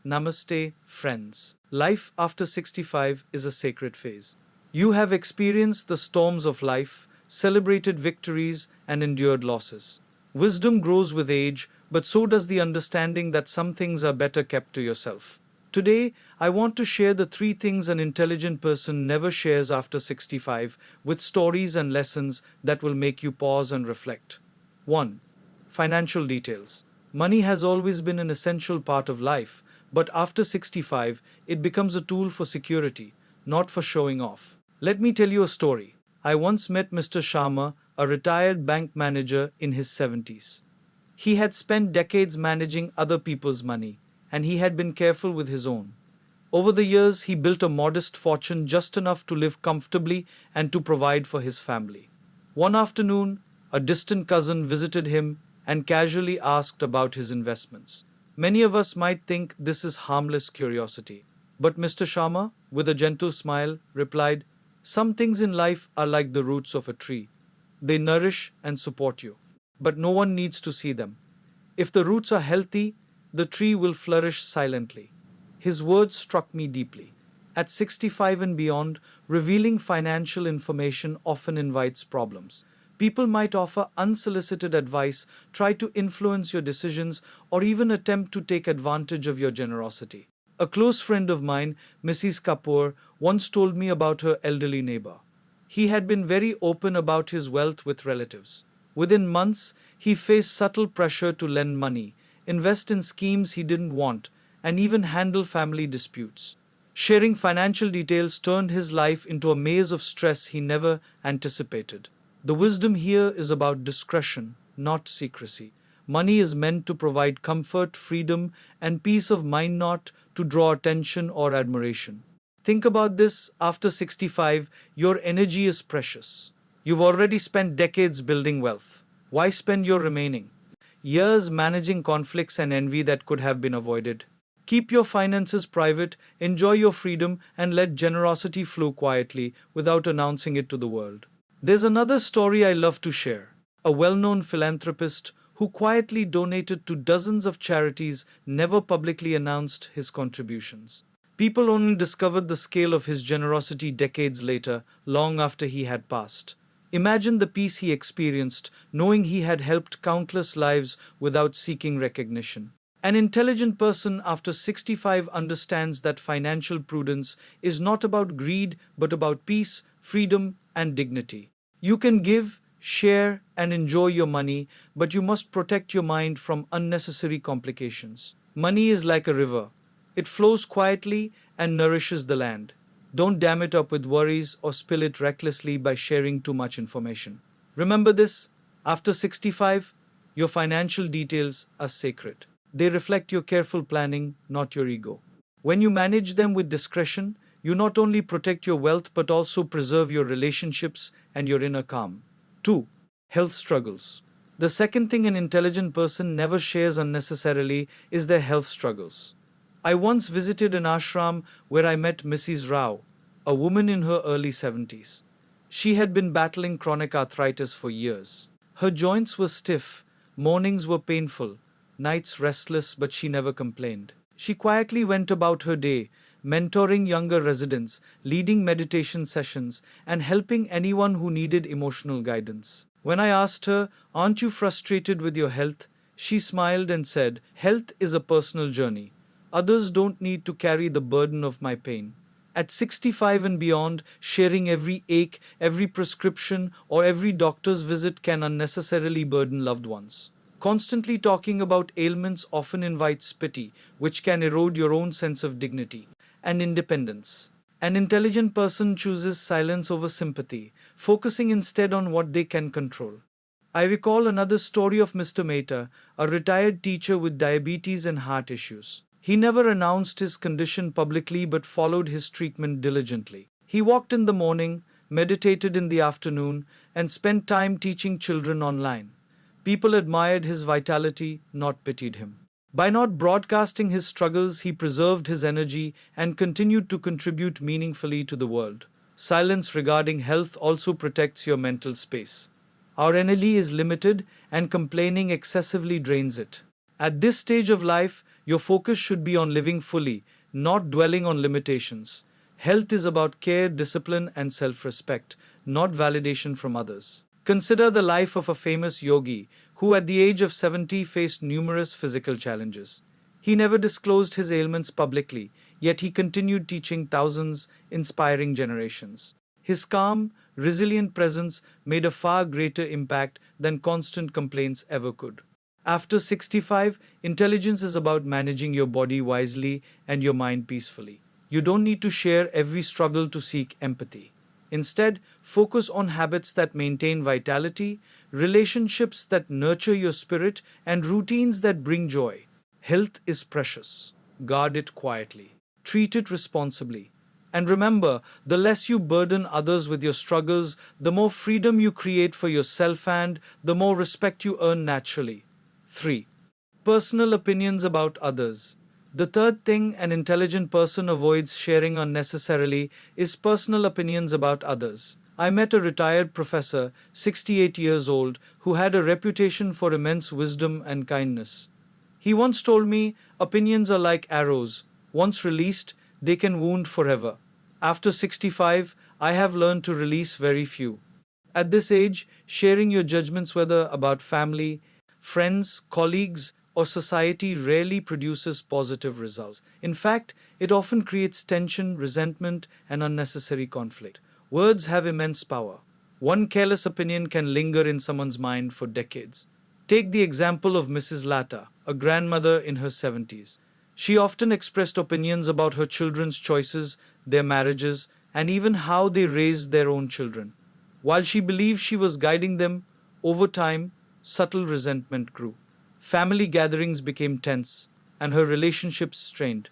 Namaste, friends. Life after 65 is a sacred phase. You have experienced the storms of life, celebrated victories, and endured losses. Wisdom grows with age, but so does the understanding that some things are better kept to yourself. Today, I want to share the three things an intelligent person never shares after 65, with stories and lessons that will make you pause and reflect. 1. Financial details. Money has always been an essential part of life, but after 65, it becomes a tool for security, not for showing off. Let me tell you a story. I once met Mr. Sharma, a retired bank manager in his 70s. He had spent decades managing other people's money, and he had been careful with his own. Over the years, he built a modest fortune just enough to live comfortably and to provide for his family. One afternoon, a distant cousin visited him and casually asked about his investments. Many of us might think this is harmless curiosity. But Mr. Sharma, with a gentle smile, replied, "Some things in life are like the roots of a tree. They nourish and support you. But no one needs to see them. If the roots are healthy, the tree will flourish silently." His words struck me deeply. At 65 and beyond, revealing financial information often invites problems. People might offer unsolicited advice, try to influence your decisions, or even attempt to take advantage of your generosity. A close friend of mine, Mrs. Kapoor, once told me about her elderly neighbor. He had been very open about his wealth with relatives. Within months, he faced subtle pressure to lend money, invest in schemes he didn't want, and even handle family disputes. Sharing financial details turned his life into a maze of stress he never anticipated. The wisdom here is about discretion, not secrecy. Money is meant to provide comfort, freedom, and peace of mind, not to draw attention or admiration. Think about this: after 65, your energy is precious. You've already spent decades building wealth. Why spend your remaining years managing conflicts and envy that could have been avoided? Keep your finances private, enjoy your freedom, and let generosity flow quietly without announcing it to the world. There's another story I love to share. A well known philanthropist who quietly donated to dozens of charities never publicly announced his contributions. People only discovered the scale of his generosity decades later, long after he had passed. Imagine the peace he experienced, knowing he had helped countless lives without seeking recognition. An intelligent person after 65 understands that financial prudence is not about greed but about peace, freedom, and dignity. You can give, share, and enjoy your money, but you must protect your mind from unnecessary complications. Money is like a river. It flows quietly and nourishes the land. Don't dam it up with worries or spill it recklessly by sharing too much information. Remember this: after 65, your financial details are sacred. They reflect your careful planning, not your ego. When you manage them with discretion, you not only protect your wealth but also preserve your relationships and your inner calm. 2. Health struggles. The second thing an intelligent person never shares unnecessarily is their health struggles. I once visited an ashram where I met Mrs. Rao, a woman in her early 70s. She had been battling chronic arthritis for years. Her joints were stiff, mornings were painful, nights restless, but she never complained. She quietly went about her day, mentoring younger residents, leading meditation sessions, and helping anyone who needed emotional guidance. When I asked her, "Aren't you frustrated with your health?" she smiled and said, "Health is a personal journey. Others don't need to carry the burden of my pain." At 65 and beyond, sharing every ache, every prescription, or every doctor's visit can unnecessarily burden loved ones. Constantly talking about ailments often invites pity, which can erode your own sense of dignity and independence. An intelligent person chooses silence over sympathy, focusing instead on what they can control. I recall another story of Mr. Mehta, a retired teacher with diabetes and heart issues. He never announced his condition publicly but followed his treatment diligently. He walked in the morning, meditated in the afternoon, and spent time teaching children online. People admired his vitality, not pitied him. By not broadcasting his struggles, he preserved his energy and continued to contribute meaningfully to the world. Silence regarding health also protects your mental space. Our energy is limited, and complaining excessively drains it. At this stage of life, Your focus should be on living fully, not dwelling on limitations. Health is about care, discipline, and self respect, not validation from others. Consider the life of a famous yogi who, at the age of 70, faced numerous physical challenges. He never disclosed his ailments publicly, yet he continued teaching thousands, inspiring generations. His calm, resilient presence made a far greater impact than constant complaints ever could. After 65, intelligence is about managing your body wisely and your mind peacefully. You don't need to share every struggle to seek empathy. Instead, focus on habits that maintain vitality, relationships that nurture your spirit, and routines that bring joy. Health is precious. Guard it quietly. Treat it responsibly. And remember, the less you burden others with your struggles, the more freedom you create for yourself and the more respect you earn naturally. 3. Personal opinions about others. The third thing an intelligent person avoids sharing unnecessarily is personal opinions about others. I met a retired professor, 68 years old, who had a reputation for immense wisdom and kindness. He once told me, opinions are like arrows. Once released, they can wound forever. After 65, I have learned to release very few. At this age, sharing your judgments, whether about family, friends, colleagues, or society, rarely produces positive results. In fact, it often creates tension, resentment, and unnecessary conflict. Words have immense power. One careless opinion can linger in someone's mind for decades. Take the example of Mrs. Latta, a grandmother in her 70s. She often expressed opinions about her children's choices, their marriages, and even how they raised their own children. While she believed she was guiding them, over time, subtle resentment grew. Family gatherings became tense, and her relationships strained.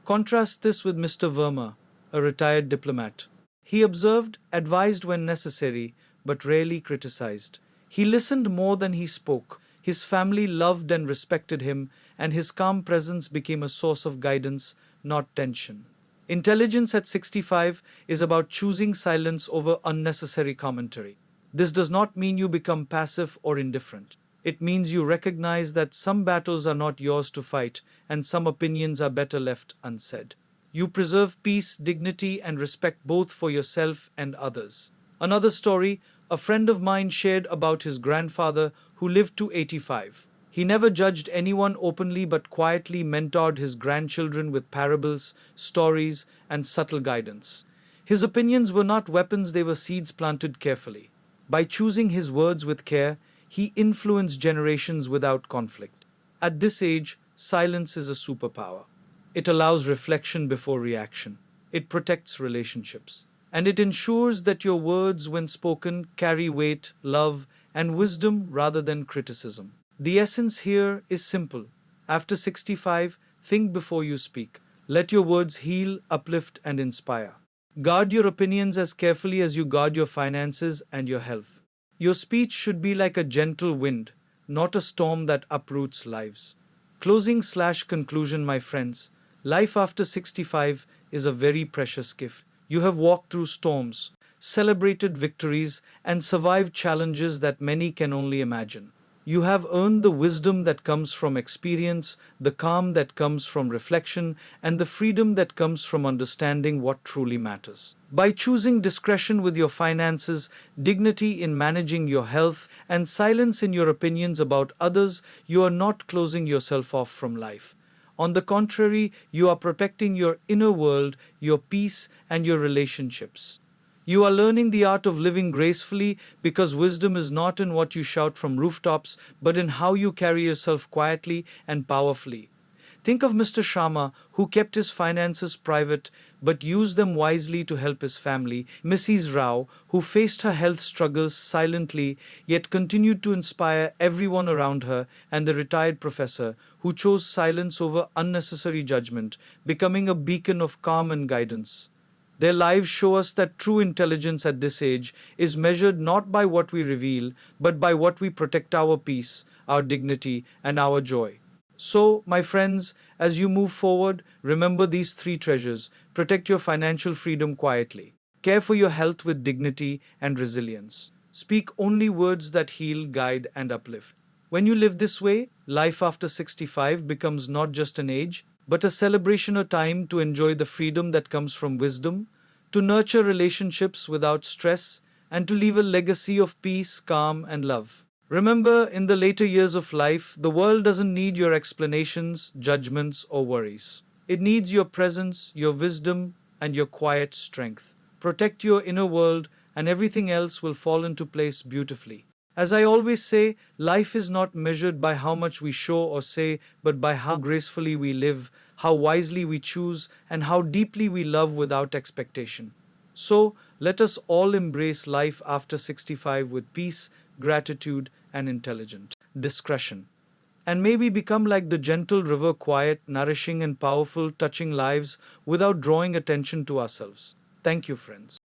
Contrast this with Mr. Verma, a retired diplomat. He observed, advised when necessary, but rarely criticized. He listened more than he spoke. His family loved and respected him, and his calm presence became a source of guidance, not tension. Intelligence at 65 is about choosing silence over unnecessary commentary. This does not mean you become passive or indifferent. It means you recognize that some battles are not yours to fight, and some opinions are better left unsaid. You preserve peace, dignity, and respect both for yourself and others. Another story, a friend of mine shared about his grandfather who lived to 85. He never judged anyone openly but quietly mentored his grandchildren with parables, stories, and subtle guidance. His opinions were not weapons, they were seeds planted carefully. By choosing his words with care, he influenced generations without conflict. At this age, silence is a superpower. It allows reflection before reaction. It protects relationships. And it ensures that your words, when spoken, carry weight, love, and wisdom rather than criticism. The essence here is simple. After 65, think before you speak. Let your words heal, uplift, and inspire. Guard your opinions as carefully as you guard your finances and your health. Your speech should be like a gentle wind, not a storm that uproots lives. Closing/conclusion, my friends. Life after 65 is a very precious gift. You have walked through storms, celebrated victories, and survived challenges that many can only imagine. You have earned the wisdom that comes from experience, the calm that comes from reflection, and the freedom that comes from understanding what truly matters. By choosing discretion with your finances, dignity in managing your health, and silence in your opinions about others, you are not closing yourself off from life. On the contrary, you are protecting your inner world, your peace, and your relationships. You are learning the art of living gracefully because wisdom is not in what you shout from rooftops, but in how you carry yourself quietly and powerfully. Think of Mr. Sharma, who kept his finances private but used them wisely to help his family, Mrs. Rao, who faced her health struggles silently yet continued to inspire everyone around her, and the retired professor, who chose silence over unnecessary judgment, becoming a beacon of calm and guidance. Their lives show us that true intelligence at this age is measured not by what we reveal, but by what we protect: our peace, our dignity, and our joy. So, my friends, as you move forward, remember these three treasures. Protect your financial freedom quietly. Care for your health with dignity and resilience. Speak only words that heal, guide, and uplift. When you live this way, life after 65 becomes not just an age, but a celebration, a time to enjoy the freedom that comes from wisdom, to nurture relationships without stress, and to leave a legacy of peace, calm, and love. Remember, in the later years of life, the world doesn't need your explanations, judgments, or worries. It needs your presence, your wisdom, and your quiet strength. Protect your inner world, and everything else will fall into place beautifully. As I always say, life is not measured by how much we show or say, but by how gracefully we live, how wisely we choose, and how deeply we love without expectation. So, let us all embrace life after 65 with peace, gratitude, and intelligent discretion. And may we become like the gentle river, quiet, nourishing, and powerful, touching lives without drawing attention to ourselves. Thank you, friends.